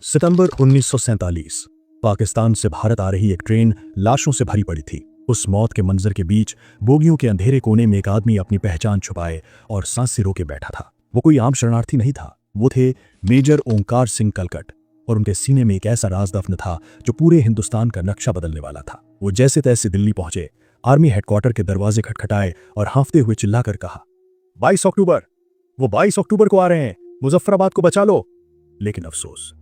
सितंबर 1947 पाकिस्तान से भारत आ रही एक ट्रेन लाशों से भरी पड़ी थी। उस मौत के मंजर के बीच बोगियों के अंधेरे कोने में एक आदमी अपनी पहचान छुपाए और सांस से रोके बैठा था। वो कोई आम शरणार्थी नहीं था, वो थे मेजर ओंकार सिंह कलकट, और उनके सीने में एक ऐसा राज दफन था जो पूरे हिंदुस्तान का नक्शा बदलने वाला था। वो जैसे तैसे दिल्ली पहुंचे, आर्मी हेडक्वार्टर के दरवाजे खटखटाए और हांफते हुए चिल्लाकर कहा, 22 अक्टूबर, वो 22 अक्टूबर को आ रहे हैं, मुजफ्फराबाद को बचा लो। लेकिन अफसोस,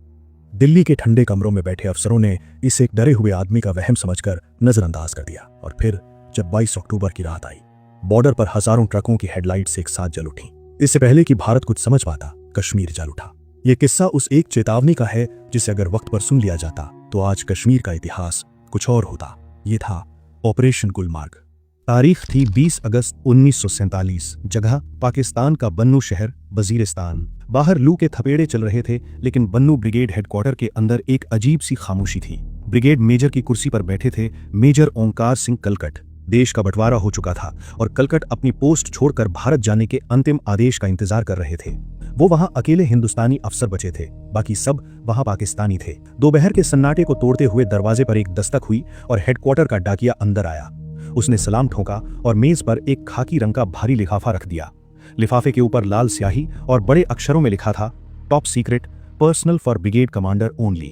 दिल्ली के ठंडे कमरों में बैठे अफसरों ने इसे एक डरे हुए आदमी का वहम समझकर नजरअंदाज कर दिया। और फिर जब 22 अक्टूबर की रात आई, बॉर्डर पर हजारों ट्रकों की हेडलाइट्स एक साथ जल उठी। इससे पहले कि भारत कुछ समझ पाता, कश्मीर जल उठा। यह किस्सा उस एक चेतावनी का है जिसे अगर वक्त पर सुन लिया जाता तो आज कश्मीर का इतिहास कुछ और होता। ये था ऑपरेशन गुलमर्ग। तारीख थी 20 अगस्त 1947। जगह पाकिस्तान का बन्नू शहर, वजीरिस्तान। बाहर लू के थपेड़े चल रहे थे, लेकिन बन्नू ब्रिगेड हेडक्वार्टर के अंदर एक अजीब सी खामोशी थी। ब्रिगेड मेजर की कुर्सी पर बैठे थे मेजर ओंकार सिंह कलकट। देश का बंटवारा हो चुका था और कलकट अपनी पोस्ट छोड़कर भारत जाने के अंतिम आदेश का इंतजार कर रहे थे। वो वहां अकेले हिंदुस्तानी अफसर बचे थे, बाकी सब वहां पाकिस्तानी थे। दोपहर के सन्नाटे को तोड़ते हुए दरवाजे पर एक दस्तक हुई और हेडक्वार्टर का डाकिया अंदर आया। उसने सलाम ठोका और मेज पर एक खाकी रंग का भारी लिफाफा रख दिया। लिफाफे के ऊपर लाल स्याही और बड़े अक्षरों में लिखा था, top secret, personal for brigade commander only.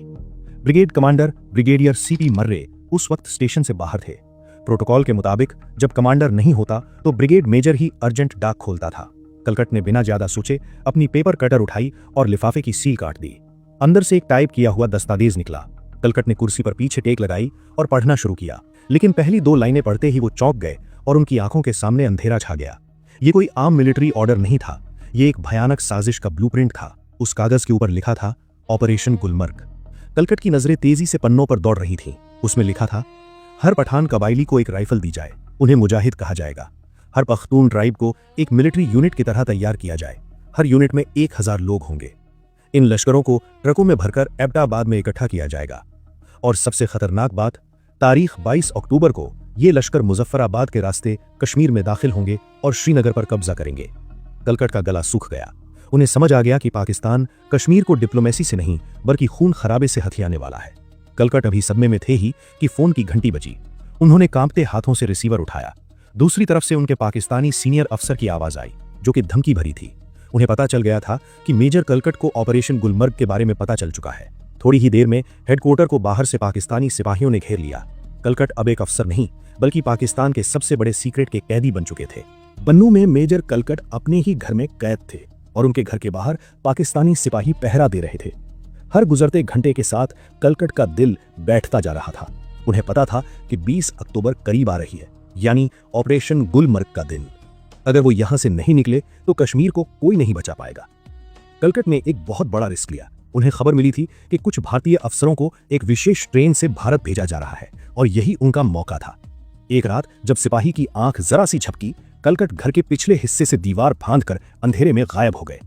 Brigade commander brigadier CP Murray उस वक्त स्टेशन से बाहर थे। प्रोटोकॉल के मुताबिक जब कमांडर नहीं होता तो ब्रिगेड मेजर ही अर्जेंट डाक खोलता था। कलकट ने बिना ज्यादा सोचे अपनी पेपर कटर उठाई और लिफाफे की सील काट दी। अंदर से एक टाइप किया हुआ दस्तावेज निकला। कलकट ने कुर्सी पर पीछे टेक लगाई और पढ़ना शुरू किया, लेकिन पहली 2 लाइनें पढ़ते ही वो चौंक गए और उनकी आंखों के सामने अंधेरा छा गया। ये कोई आम मिलिट्री ऑर्डर नहीं था, ये एक भयानक साजिश का ब्लूप्रिंट था। उस कागज के ऊपर लिखा था, ऑपरेशन गुलमर्ग। कलकट की नजरें तेजी से पन्नों पर दौड़ रही थीं। उसमें लिखा था, हर पठान कबायली को एक राइफल दी जाए, उन्हें मुजाहिद कहा जाएगा। हर पख्तून ट्राइब को एक मिलिट्री यूनिट की तरह तैयार किया जाए। हर यूनिट में 1000 लोग होंगे। इन लश्करों को ट्रकों में भरकर एबटाबाद में इकट्ठा किया जाएगा। और सबसे खतरनाक बात, तारीख 22 अक्टूबर को ये लश्कर मुजफ्फराबाद के रास्ते कश्मीर में दाखिल होंगे और श्रीनगर पर कब्जा करेंगे। कलकट का गला सूख गया। उन्हें समझ आ गया कि पाकिस्तान कश्मीर को डिप्लोमेसी से नहीं बल्कि खून खराबे से हथियाने वाला है। कलकट अभी सदमे में थे ही कि फोन की घंटी बजी। उन्होंने कांपते हाथों से रिसीवर उठाया। दूसरी तरफ से उनके पाकिस्तानी सीनियर अफसर की आवाज आई, जो कि धमकी भरी थी। उन्हें पता चल गया था कि मेजर कलकट को ऑपरेशन गुलमर्ग के बारे में पता चल चुका है। थोड़ी ही देर में हेडक्वार्टर को बाहर से पाकिस्तानी सिपाहियों ने घेर लिया। कलकट अब एक अफसर नहीं बल्कि पाकिस्तान के सबसे बड़े सीक्रेट के कैदी बन चुके थे। बन्नू में मेजर कलकट अपने ही घर में कैद थे और उनके घर के बाहर पाकिस्तानी सिपाही पहरा दे रहे थे। हर गुजरते घंटे के साथ कलकट का दिल बैठता जा रहा था। उन्हें पता था कि 20 अक्टूबर करीब आ रही है, यानी ऑपरेशन गुलमर्ग का दिन। अगर वो यहां से नहीं निकले तो कश्मीर को कोई नहीं बचा पाएगा। कलकट ने एक बहुत बड़ा रिस्क लिया। उन्हें खबर मिली थी कि कुछ भारतीय अफसरों को एक विशेष ट्रेन से भारत भेजा जा रहा है और यही उनका मौका था। एक रात जब सिपाही की आंख जरा सी झपकी, कलकट घर के पिछले हिस्से से दीवार फांदकर अंधेरे में गायब हो गए।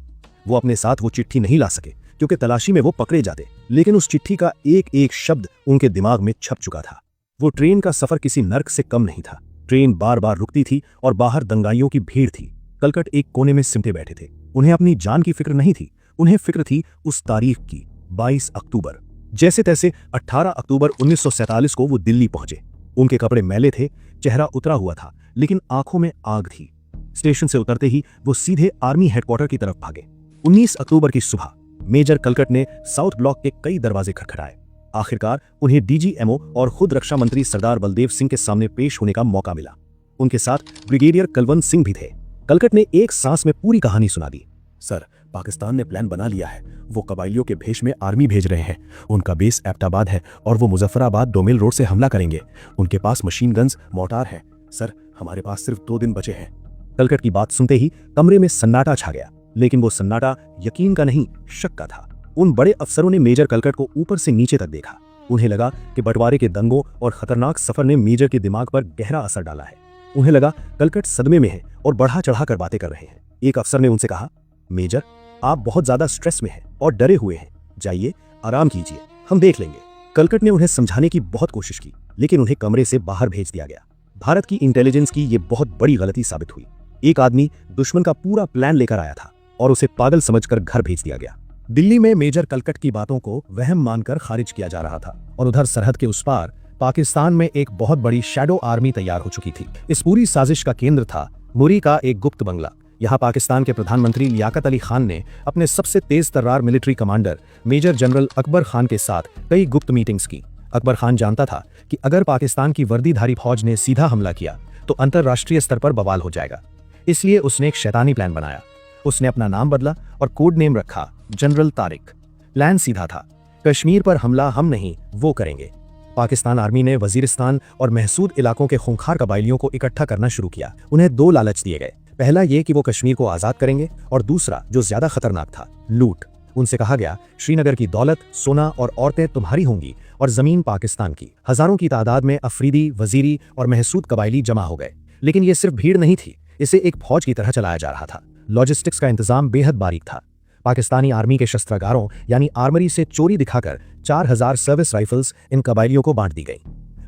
वो अपने साथ वो चिट्ठी नहीं ला सके क्योंकि तलाशी में वो पकड़े जाते, लेकिन उस चिट्ठी का एक एक शब्द उनके दिमाग में छप चुका था। वो ट्रेन का सफर किसी नर्क से कम नहीं था। ट्रेन बार बार रुकती थी और बाहर दंगाइयों की भीड़ थी। कलकट एक कोने में सिमटे बैठे थे। उन्हें अपनी जान की फिक्र नहीं थी, उन्हें फिक्र थी उस तारीख की, 22 अक्टूबर। जैसे तैसे 18 अक्टूबर 1947 को वो दिल्ली पहुंचे। उनके कपड़े मैले थे, चेहरा उतरा हुआ था, लेकिन आंखों में आग थी। स्टेशन से उतरते ही वो सीधे आर्मी हेडक्वार्टर की तरफ भागे। 19 अक्टूबर की सुबह मेजर कलकट ने साउथ ब्लॉक के कई दरवाजे खटखटाए। आखिरकार उन्हें डीजीएमओ और खुद रक्षा मंत्री सरदार बलदेव सिंह के सामने पेश होने का मौका मिला। उनके साथ ब्रिगेडियर कलवंत सिंह भी थे। कलकट ने एक सांस में पूरी कहानी सुना दी। सर, पाकिस्तान ने प्लान बना लिया है। वो कबायलियों के भेष में आर्मी भेज रहे हैं। उनका बेस एबटाबाद है और वो मुजफ्फराबाद डोमेल रोड से हमला करेंगे। उनके पास मशीन गन्स, मोर्टार है। सर, हमारे पास सिर्फ 2 दिन बचे हैं। कलकट की बात सुनते ही कमरे में सन्नाटा छा गया, लेकिन वो सन्नाटा यकीन का नहीं, शक का था। उन बड़े अफसरों ने मेजर कलकट को ऊपर से नीचे तक देखा। उन्हें लगा कि बंटवारे के दंगों और खतरनाक सफर ने मेजर के दिमाग पर गहरा असर डाला है। उन्हें लगा कलकट सदमे में है और बढ़ा चढ़ा कर बातें कर रहे हैं। एक अफसर ने उनसे कहा, मेजर, आप बहुत ज्यादा स्ट्रेस में हैं और डरे हुए हैं। जाइए, आराम कीजिए, हम देख लेंगे। कलकट ने उन्हें समझाने की बहुत कोशिश की, लेकिन उन्हें कमरे से बाहर भेज दिया गया। भारत की इंटेलिजेंस की यह बहुत बड़ी गलती साबित हुई। एक आदमी दुश्मन का पूरा प्लान लेकर आया था और उसे पागल समझकर घर भेज दिया गया। दिल्ली में मेजर कलकट की बातों को वहम मानकर खारिज किया जा रहा था और उधर सरहद के उस पार पाकिस्तान में एक बहुत बड़ी शैडो आर्मी तैयार हो चुकी थी। इस पूरी साजिश का केंद्र था मुरी का एक गुप्त बंगला। यहाँ पाकिस्तान के प्रधानमंत्री लियाकत अली खान ने अपने सबसे तेज तर्रार military commander major general Akbar Khan के साथ कई गुप्त मीटिंग्स की। अकबर खान जानता था कि अगर पाकिस्तान की वर्दीधारी फौज ने सीधा हमला किया तो अंतर्राष्ट्रीय स्तर पर बवाल हो जाएगा। इसलिए उसने एक शैतानी प्लान बनाया। उसने अपना नाम बदला और कोड नेम रखा जनरल तारिक। प्लान सीधा था, कश्मीर पर हमला हम नहीं वो करेंगे। पाकिस्तान आर्मी ने वजीरिस्तान और महसूद इलाकों के खूंखार कबाइलियों को इकट्ठा करना शुरू किया। उन्हें दो लालच दिए गए, पहला ये कि वो कश्मीर को आजाद करेंगे और दूसरा जो ज्यादा खतरनाक था, लूट। उनसे कहा गया श्रीनगर की दौलत, सोना और औरतें तुम्हारी होंगी और जमीन पाकिस्तान की। हजारों की तादाद में अफरीदी, वजीरी और महसूद कबाइली जमा हो गए। लेकिन ये सिर्फ भीड़ नहीं थी, इसे एक फौज की तरह चलाया जा रहा था। लॉजिस्टिक्स का इंतजाम बेहद बारीक था। पाकिस्तानी आर्मी के शस्त्रागारों यानी आर्मरी से चोरी दिखाकर 4000 सर्विस राइफल्स इन कबाइलियों को बांट दी गई।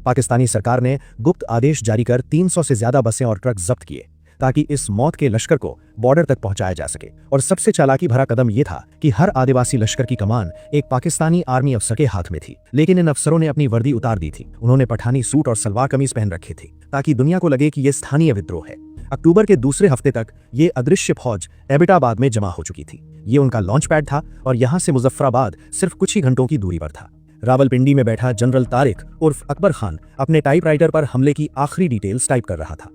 पाकिस्तानी सरकार ने गुप्त आदेश जारी कर 300 से ज्यादा बसें और ट्रक जब्त किए ताकि इस मौत के लश्कर को बॉर्डर तक पहुंचाया जा सके। और सबसे चालाकी भरा कदम यह था कि हर आदिवासी लश्कर की कमान एक पाकिस्तानी आर्मी अफसर के हाथ में थी। लेकिन इन अफसरों ने अपनी वर्दी उतार दी थी। उन्होंने पठानी सूट और सलवार कमीज पहन रखे थे ताकि दुनिया को लगे कि यह स्थानीय विद्रोह है। अक्टूबर के दूसरे हफ्ते तक ये अदृश्य फौज एबिटाबाद में जमा हो चुकी थी। ये उनका लॉन्च पैड था और यहां से मुजफ्फराबाद सिर्फ कुछ ही घंटों की दूरी पर था। रावलपिंडी में बैठा जनरल तारिक उर्फ अकबर खान अपने टाइपराइटर पर हमले की आखिरी डिटेल्स टाइप कर रहा था।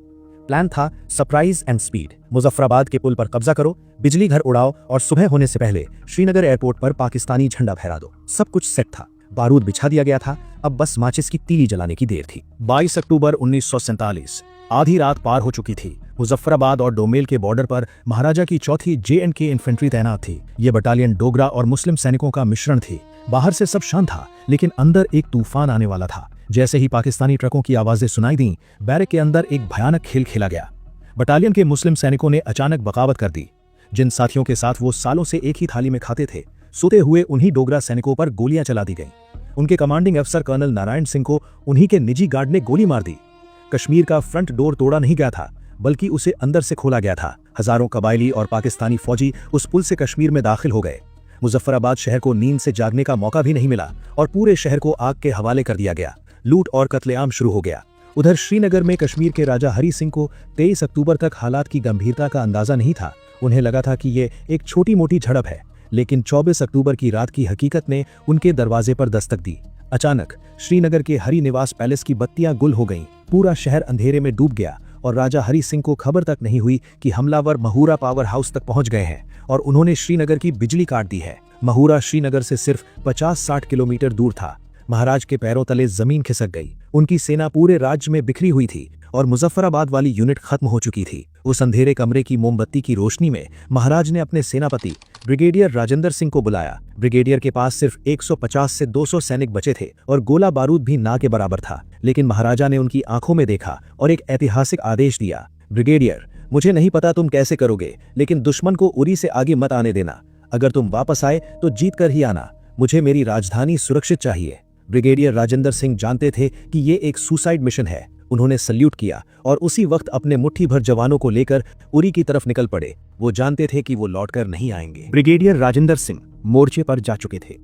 प्लान था सरप्राइज एंड स्पीड। मुजफ्फराबाद के पुल पर कब्जा करो, बिजली घर उड़ाओ और सुबह होने से पहले श्रीनगर एयरपोर्ट पर पाकिस्तानी झंडा फहरा दो। सब कुछ सेट था, बारूद बिछा दिया गया था, अब बस माचिस की तीली जलाने की देर थी। 22 अक्टूबर 1947 आधी रात पार हो चुकी थी। मुजफ्फराबाद और डोमेल के बॉर्डर पर महाराजा की चौथी J&K इन्फेंट्री तैनात थी। ये बटालियन डोगरा और मुस्लिम सैनिकों का मिश्रण थी। बाहर से सब शांत था, लेकिन अंदर एक तूफान आने वाला था। जैसे ही पाकिस्तानी ट्रकों की आवाजें सुनाई दी, बैरक के अंदर एक भयानक खेल खेला गया। बटालियन के मुस्लिम सैनिकों ने अचानक बगावत कर दी। जिन साथियों के साथ वो सालों से एक ही थाली में खाते थे, सोते हुए उन्हीं डोगरा सैनिकों पर गोलियां चला दी गईं। उनके कमांडिंग अफसर कर्नल नारायण सिंह को उन्हीं के निजी गार्ड ने गोली मार दी। कश्मीर का फ्रंट डोर तोड़ा नहीं गया था, बल्कि उसे अंदर से खोला गया था। हजारों कबाइली और पाकिस्तानी फौजी उस पुल से कश्मीर में दाखिल हो गए। मुजफ्फराबाद शहर को नींद से जागने का मौका भी नहीं मिला और पूरे शहर को आग के हवाले कर दिया गया। लूट और कत्लेआम शुरू हो गया। उधर श्रीनगर में कश्मीर के राजा हरी सिंह को 23 अक्टूबर तक हालात की गंभीरता का अंदाजा नहीं था। उन्हें लगा था कि ये एक छोटी मोटी झड़प है, लेकिन 24 अक्टूबर की रात की हकीकत ने उनके दरवाजे पर दस्तक दी। अचानक श्रीनगर के हरी निवास पैलेस की बत्तियां गुल हो गईं। पूरा शहर अंधेरे में डूब गया और राजा हरी सिंह को खबर तक नहीं हुई कि हमलावर महूरा पावर हाउस तक पहुंच गए हैं और उन्होंने श्रीनगर की बिजली काट दी है। महूरा श्रीनगर से सिर्फ 50-60 किलोमीटर दूर था। महाराज के पैरों तले जमीन खिसक गई। उनकी सेना पूरे राज्य में बिखरी हुई थी और मुजफ्फराबाद वाली यूनिट खत्म हो चुकी थी। उस अंधेरे कमरे की मोमबत्ती की रोशनी में महाराज ने अपने सेनापति ब्रिगेडियर राजेंद्र सिंह को बुलाया। ब्रिगेडियर के पास सिर्फ 150 से 200 सैनिक बचे थे और गोला बारूद भी ना के बराबर था। लेकिन महाराजा ने उनकी आंखों में देखा और एक ऐतिहासिक आदेश दिया, ब्रिगेडियर, मुझे नहीं पता तुम कैसे करोगे, लेकिन दुश्मन को उरी से आगे मत आने देना। अगर तुम वापस आए तो जीत कर ही आना। मुझे मेरी राजधानी सुरक्षित चाहिए। ब्रिगेडियर राजेंद्र सिंह जानते थे कि ये एक सुसाइड मिशन है। उन्होंने सल्यूट किया और उसी वक्त अपने मुट्ठी भर जवानों को लेकर उरी की तरफ निकल पड़े। वो जानते थे कि वो लौटकर नहीं आएंगे। ब्रिगेडियर राजेंद्र सिंह मोर्चे पर जा चुके थे,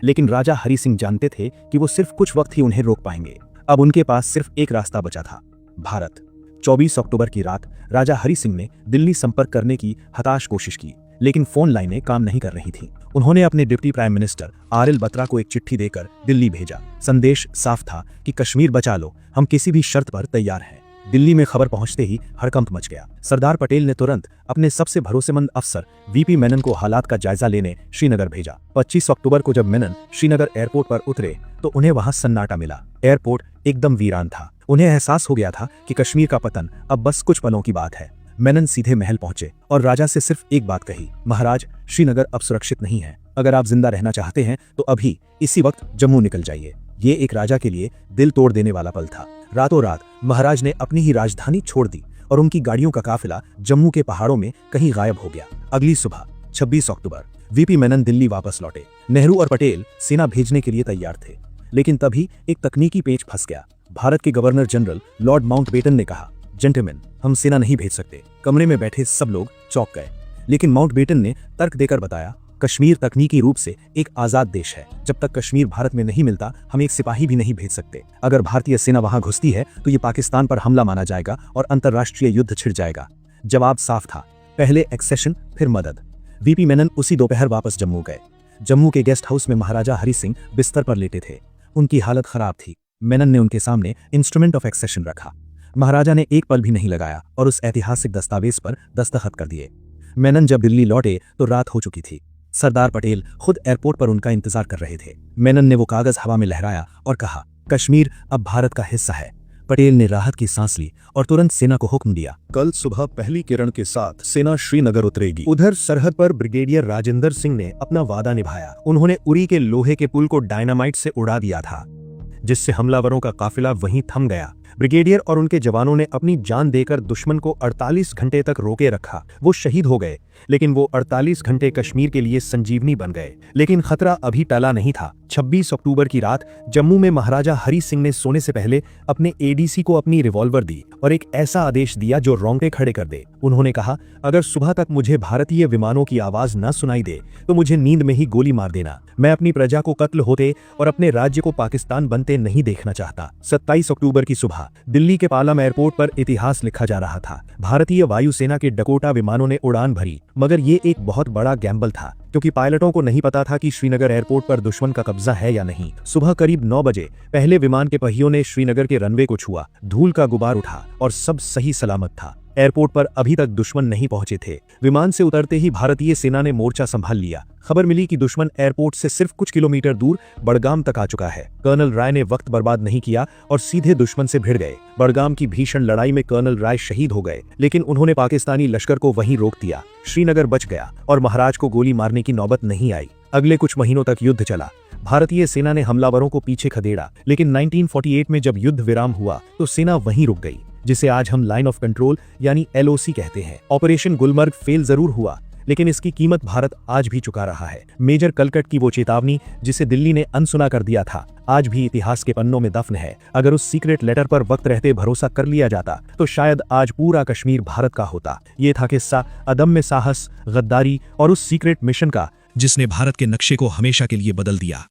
लेकिन राजा हरी सिंह जानते थे कि वो सिर्फ कुछ वक्त ही उन्हें रोक पाएंगे। अब उनके पास सिर्फ एक रास्ता बचा था, भारत। 24 अक्टूबर की रात राजा हरी सिंह ने दिल्ली संपर्क करने की हताश कोशिश की, लेकिन फोन लाइनें काम नहीं कर रही थीं। उन्होंने अपने deputy prime minister RL Batra को एक चिट्ठी देकर दिल्ली भेजा। संदेश साफ था कि कश्मीर बचा लो, हम किसी भी शर्त पर तैयार हैं। दिल्ली में खबर पहुंचते ही हड़कंप मच गया। सरदार पटेल ने तुरंत अपने सबसे भरोसेमंद अफसर VP मेनन को हालात का जायजा लेने श्रीनगर भेजा। 25 अक्टूबर को जब मेनन श्रीनगर एयरपोर्ट पर उतरे तो उन्हें वहां सन्नाटा मिला। एयरपोर्ट एकदम वीरान था। उन्हें एहसास हो गया था कि कश्मीर का पतन अब बस कुछ पलों की बात है। मेनन सीधे महल पहुंचे और राजा से सिर्फ एक बात कही, महाराज, श्रीनगर अब सुरक्षित नहीं है। अगर आप जिंदा रहना चाहते हैं तो अभी इसी वक्त जम्मू निकल जाइए। ये एक राजा के लिए दिल तोड़ देने वाला पल था। रातों रात महाराज ने अपनी ही राजधानी छोड़ दी और उनकी गाड़ियों का काफिला जम्मू के पहाड़ों में कहीं गायब हो गया। अगली सुबह 26 अक्टूबर VP मेनन दिल्ली वापस लौटे। नेहरू और पटेल सेना भेजने के लिए तैयार थे, लेकिन तभी एक तकनीकी पेच फंस गया। भारत के गवर्नर जनरल लॉर्ड माउंटबेटन ने कहा, जेंटलमैन, हम सेना नहीं भेज सकते। कमरे में बैठे सब लोग चौंक गए, लेकिन माउंटबेटन ने तर्क देकर बताया, कश्मीर तकनीकी रूप से एक आजाद देश है। जब तक कश्मीर भारत में नहीं मिलता हम एक सिपाही भी नहीं भेज सकते। अगर भारतीय सेना वहां घुसती है तो ये पाकिस्तान पर हमला माना जाएगा और अंतर्राष्ट्रीय युद्ध छिड़ जाएगा। जवाब साफ था, पहले एक्सेशन फिर मदद। वीपी मेनन उसी दोपहर वापस जम्मू गए। जम्मू के गेस्ट हाउस में महाराजा हरि सिंह बिस्तर पर लेटे थे। उनकी हालत खराब थी। मेनन ने उनके सामने इंस्ट्रूमेंट ऑफ एक्सेशन रखा। महाराजा ने एक पल भी नहीं लगाया और उस ऐतिहासिक दस्तावेज पर दस्तखत कर दिए। मेनन जब दिल्ली लौटे तो रात हो चुकी थी। सरदार पटेल खुद एयरपोर्ट पर उनका इंतजार कर रहे थे। मेनन ने वो कागज हवा में लहराया और कहा, कश्मीर अब भारत का हिस्सा है। पटेल ने राहत की सांस ली और तुरंत सेना को हुक्म दिया, कल सुबह पहली किरण के साथ सेना श्रीनगर उतरेगी। उधर सरहद पर ब्रिगेडियर राजेंद्र सिंह ने अपना वादा निभाया। उन्होंने उरी के लोहे के पुल को डायनामाइट से उड़ा दिया था, जिससे हमलावरों का काफिला वहीं थम गया। ब्रिगेडियर और उनके जवानों ने अपनी जान देकर दुश्मन को 48 घंटे तक रोके रखा। वो शहीद हो गए, लेकिन वो 48 घंटे कश्मीर के लिए संजीवनी बन गए। लेकिन खतरा अभी टला नहीं था। 26 अक्टूबर की रात जम्मू में महाराजा हरि सिंह ने सोने से पहले अपने एडीसी को अपनी रिवॉल्वर दी और एक ऐसा आदेश दिया जो रोंगटे खड़े कर दे। उन्होंने कहा, अगर सुबह तक मुझे भारतीय विमानों की आवाज न सुनाई दे तो मुझे नींद में ही गोली मार देना। मैं अपनी प्रजा को कत्ल होते और अपने राज्य को पाकिस्तान बनते नहीं देखना चाहता। 27 अक्टूबर की सुबह दिल्ली के पालम एयरपोर्ट पर इतिहास लिखा जा रहा था। भारतीय वायुसेना के डकोटा विमानों ने उड़ान भरी, मगर ये एक बहुत बड़ा गैम्बल था, क्योंकि पायलटों को नहीं पता था कि श्रीनगर एयरपोर्ट पर दुश्मन का कब्जा है या नहीं। सुबह करीब 9 बजे पहले विमान के पहियों ने श्रीनगर के रनवे को छुआ। धूल का गुबार उठा और सब सही सलामत था। एयरपोर्ट पर अभी तक दुश्मन नहीं पहुंचे थे। विमान से उतरते ही भारतीय सेना ने मोर्चा संभाल लिया। खबर मिली कि दुश्मन एयरपोर्ट से सिर्फ कुछ किलोमीटर दूर बड़गाम तक आ चुका है। कर्नल राय ने वक्त बर्बाद नहीं किया और सीधे दुश्मन से भिड़ गए। बड़गाम की भीषण लड़ाई में कर्नल राय शहीद हो गए, लेकिन उन्होंने पाकिस्तानी लश्कर को वहीं रोक दिया। श्रीनगर बच गया और महाराज को गोली मारने की नौबत नहीं आई। अगले कुछ महीनों तक युद्ध चला। भारतीय सेना ने हमलावरों को पीछे खदेड़ा, लेकिन 1948 में जब युद्ध विराम हुआ तो सेना वहीं रुक गई, जिसे आज हम लाइन ऑफ कंट्रोल यानी LOC कहते हैं। ऑपरेशन गुलमर्ग फेल जरूर हुआ, लेकिन इसकी कीमत भारत आज भी चुका रहा है। मेजर कलकट की वो चेतावनी जिसे दिल्ली ने अनसुना कर दिया था, आज भी इतिहास के पन्नों में दफन है। अगर उस सीक्रेट लेटर पर वक्त रहते भरोसा कर लिया जाता तो शायद आज पूरा कश्मीर भारत का होता। ये था किस्सा अदम्य साहस, गद्दारी और उस सीक्रेट मिशन का जिसने भारत के नक्शे को हमेशा के लिए बदल दिया।